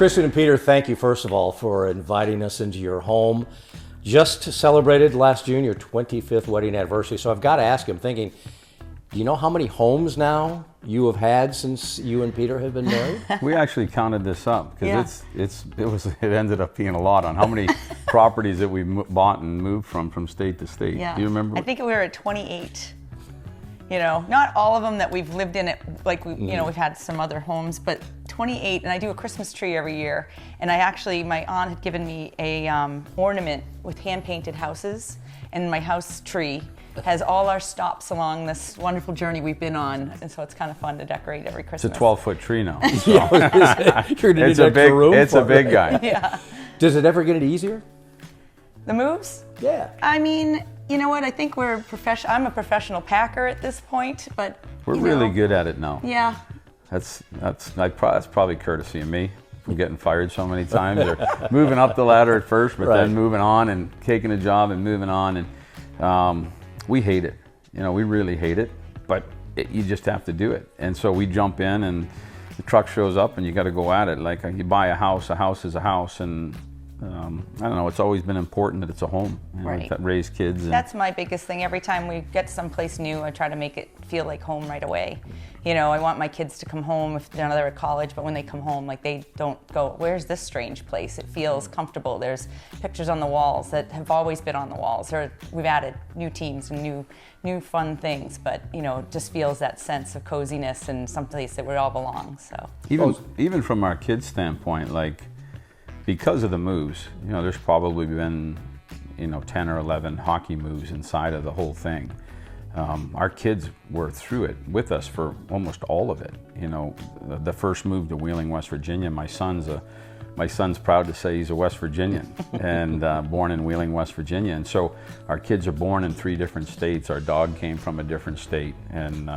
Kristen and Peter, thank you, first of all, for inviting us into your home. Just celebrated last June your 25th wedding anniversary. So I've got to ask you, I'm thinking, do you know how many homes now you have had since you and Peter have been married? We actually counted this up because it ended up being a lot on how many properties that we bought and moved from state to state. Yeah. Do you remember? I think we were at 28. You know, not all of them that we've lived in it, like you know, we've had some other homes, but 28. And I do a Christmas tree every year. And my aunt had given me a ornament with hand-painted houses, and my house tree has all our stops along this wonderful journey we've been on, and so it's kind of fun to decorate every Christmas. It's a 12-foot tree now. So. It's a big guy. Yeah. Does it ever get any easier? The moves? Yeah. I mean, you know what? I think I'm a professional packer at this point, but we're really good at it now. Yeah. That's probably courtesy of me from getting fired so many times, or moving up the ladder at first, but then moving on and taking a job and moving on, and we hate it. You know, we really hate it, but you just have to do it. And so we jump in, and the truck shows up, and you got to go at it. Like you buy a house is a house, and I don't know, it's always been important that it's a home, you know, right. That raise kids. That's my biggest thing. Every time we get someplace new, I try to make it feel like home right away. You know, I want my kids to come home if they're at college, but when they come home, like they don't go, where's this strange place? It feels comfortable. There's pictures on the walls that have always been on the walls, or we've added new teams and new fun things, but you know, it just feels that sense of coziness and someplace that we all belong, so. Even from our kids' standpoint, like, because of the moves, you know, there's probably been, you know, 10 or 11 hockey moves inside of the whole thing. Our kids were through it with us for almost all of it. You know, the first move to Wheeling, West Virginia, my son's proud to say he's a West Virginian and born in Wheeling, West Virginia. And so our kids are born in 3 different states. Our dog came from a different state. And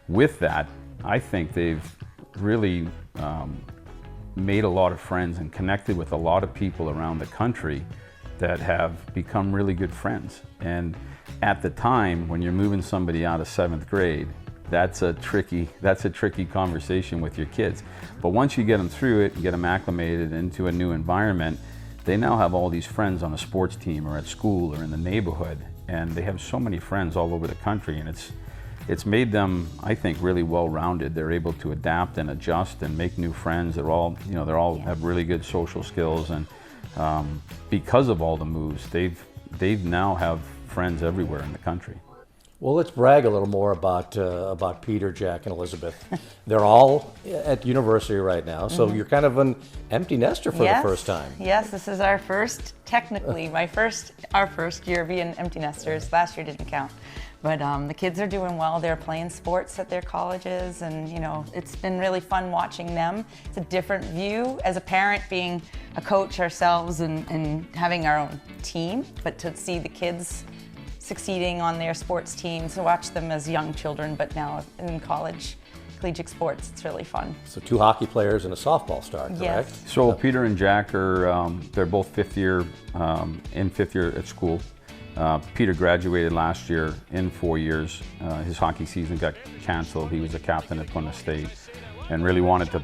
with that, I think they've really made a lot of friends and connected with a lot of people around the country that have become really good friends. And at the time, when you're moving somebody out of 7th grade, that's a tricky conversation with your kids. But once you get them through it and get them acclimated into a new environment, they now have all these friends on a sports team or at school or in the neighborhood, and they have so many friends all over the country, and it's made them, I think, really well-rounded. They're able to adapt and adjust and make new friends. They're all have really good social skills, and because of all the moves, they've now have friends everywhere in the country. Well, let's brag a little more about Peter, Jack, and Elizabeth. They're all at university right now, so you're kind of an empty nester for the first time. Yes, this is our first, technically, our first year being empty nesters. Last year didn't count. But the kids are doing well. They're playing sports at their colleges, and you know, it's been really fun watching them. It's a different view as a parent, being a coach ourselves and having our own team, but to see the kids succeeding on their sports teams, to watch them as young children, but now in college, collegiate sports, it's really fun. So 2 hockey players and a softball star, correct? Yes. So Peter and Jack are, they're both 5th year, in 5th year at school. Peter graduated last year in 4 years. His hockey season got canceled. He was a captain at Plymouth State and really wanted to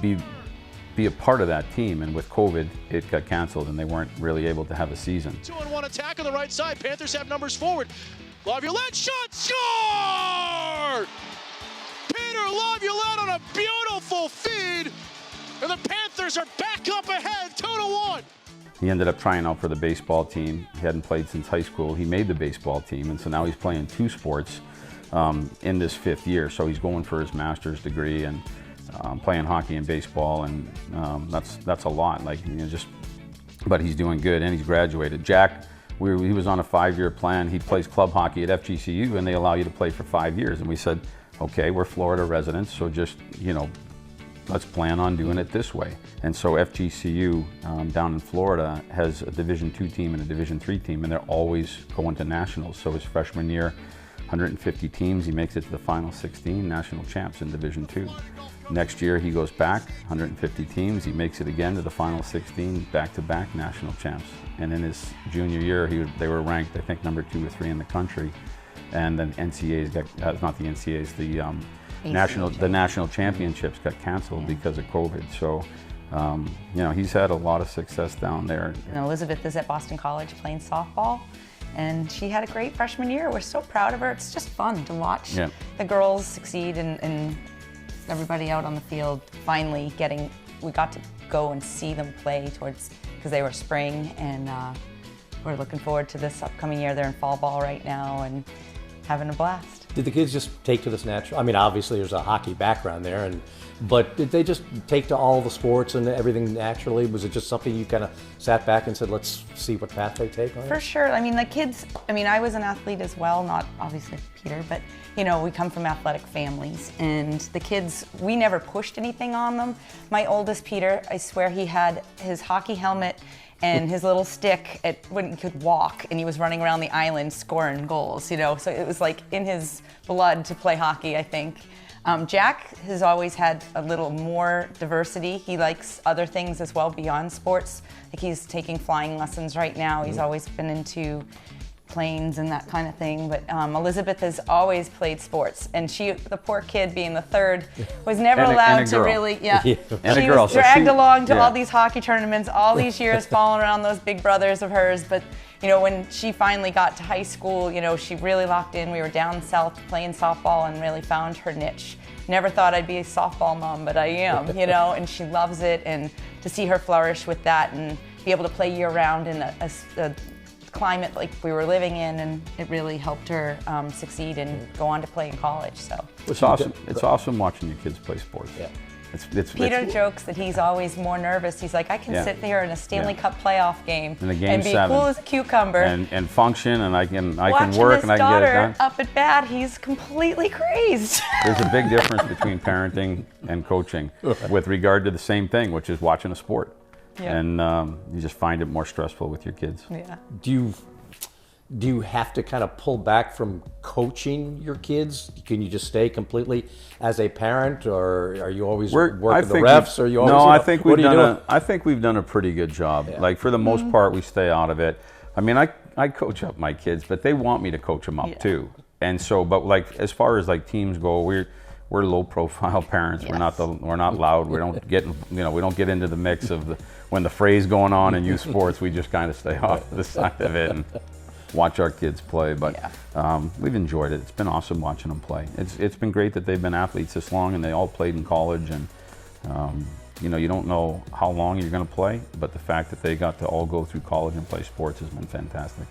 be a part of that team, and with COVID, it got canceled and they weren't really able to have a season. 2-on-1 attack on the right side. Panthers have numbers forward. Laviolette shot, scored! Peter Laviolette on a beautiful feed, and the Panthers are back up ahead, 2-1. He ended up trying out for the baseball team. He hadn't played since high school. He made the baseball team, and so now he's playing 2 sports in this 5th year. So he's going for his master's degree and playing hockey and baseball, and that's a lot. Like, you know, but he's doing good, and he's graduated. Jack, he was on a 5-year plan. He plays club hockey at FGCU, and they allow you to play for 5 years. And we said, okay, we're Florida residents, so just, you know, let's plan on doing it this way. And so FGCU down in Florida has a Division II team and a Division III team, and they're always going to nationals. So his freshman year, 150 teams, he makes it to the final 16, national champs in Division II. Next year he goes back, 150 teams, he makes it again to the final 16, back-to-back national champs. And in his junior year, they were ranked, I think, number 2 or 3 in the country. And then NCAA's got, not the NCAA's, the national championships got canceled because of COVID. So You know, he's had a lot of success down there. And Elizabeth is at Boston College playing softball, and she had a great freshman year. We're so proud of her. It's just fun to watch the girls succeed and everybody out on the field finally getting, we got to go and see them play because they were spring, and we're looking forward to this upcoming year. They're in fall ball right now and having a blast. Did the kids just take to this natural? I mean, obviously there's a hockey background there, but did they just take to all the sports and everything naturally? Was it just something you kind of sat back and said, let's see what path they take on it? For sure. I mean, the kids, I was an athlete as well, not obviously Peter, but you know, we come from athletic families, and the kids, we never pushed anything on them. My oldest Peter, I swear he had his hockey helmet and his little stick when he could walk, and he was running around the island scoring goals, you know, so it was like in his blood to play hockey, I think. Jack has always had a little more diversity. He likes other things as well beyond sports. Like he's taking flying lessons right now. He's always been into planes and that kind of thing. But Elizabeth has always played sports, and the poor kid being the third, was never allowed to really, she was dragged along to all these hockey tournaments, all these years following around those big brothers of hers. But you know, when she finally got to high school, you know, she really locked in. We were down south playing softball and really found her niche. Never thought I'd be a softball mom, but I am, you know, and she loves it. And to see her flourish with that and be able to play year round in a climate like we were living in, and it really helped her succeed and go on to play in college. So it's awesome. It's awesome watching your kids play sports. Yeah. Peter jokes that he's always more nervous. He's like, I can sit there in a Stanley Cup playoff game in Game and be 7, cool as a cucumber and function, and I can Watching work his and I can get it done. daughter up at bat, he's completely crazed. There's a big difference between parenting and coaching with regard to the same thing, which is watching a sport. Yeah. And you just find it more stressful with your kids. Yeah. Do you have to kind of pull back from coaching your kids? Can you just stay completely as a parent, or are you always working the refs? Or you always, no, I think we've done a pretty good job. Yeah. Like for the most part, we stay out of it. I mean, I coach up my kids, but they want me to coach them up too. And so, but like as far as like teams go, we're low profile parents. Yes. We're not loud. We don't get into the mix of when the fray's going on in youth sports. We just kind of stay off the side of it and watch our kids play. But we've enjoyed it. It's been awesome watching them play. It's been great that they've been athletes this long, and they all played in college. And you know, you don't know how long you're going to play, but the fact that they got to all go through college and play sports has been fantastic.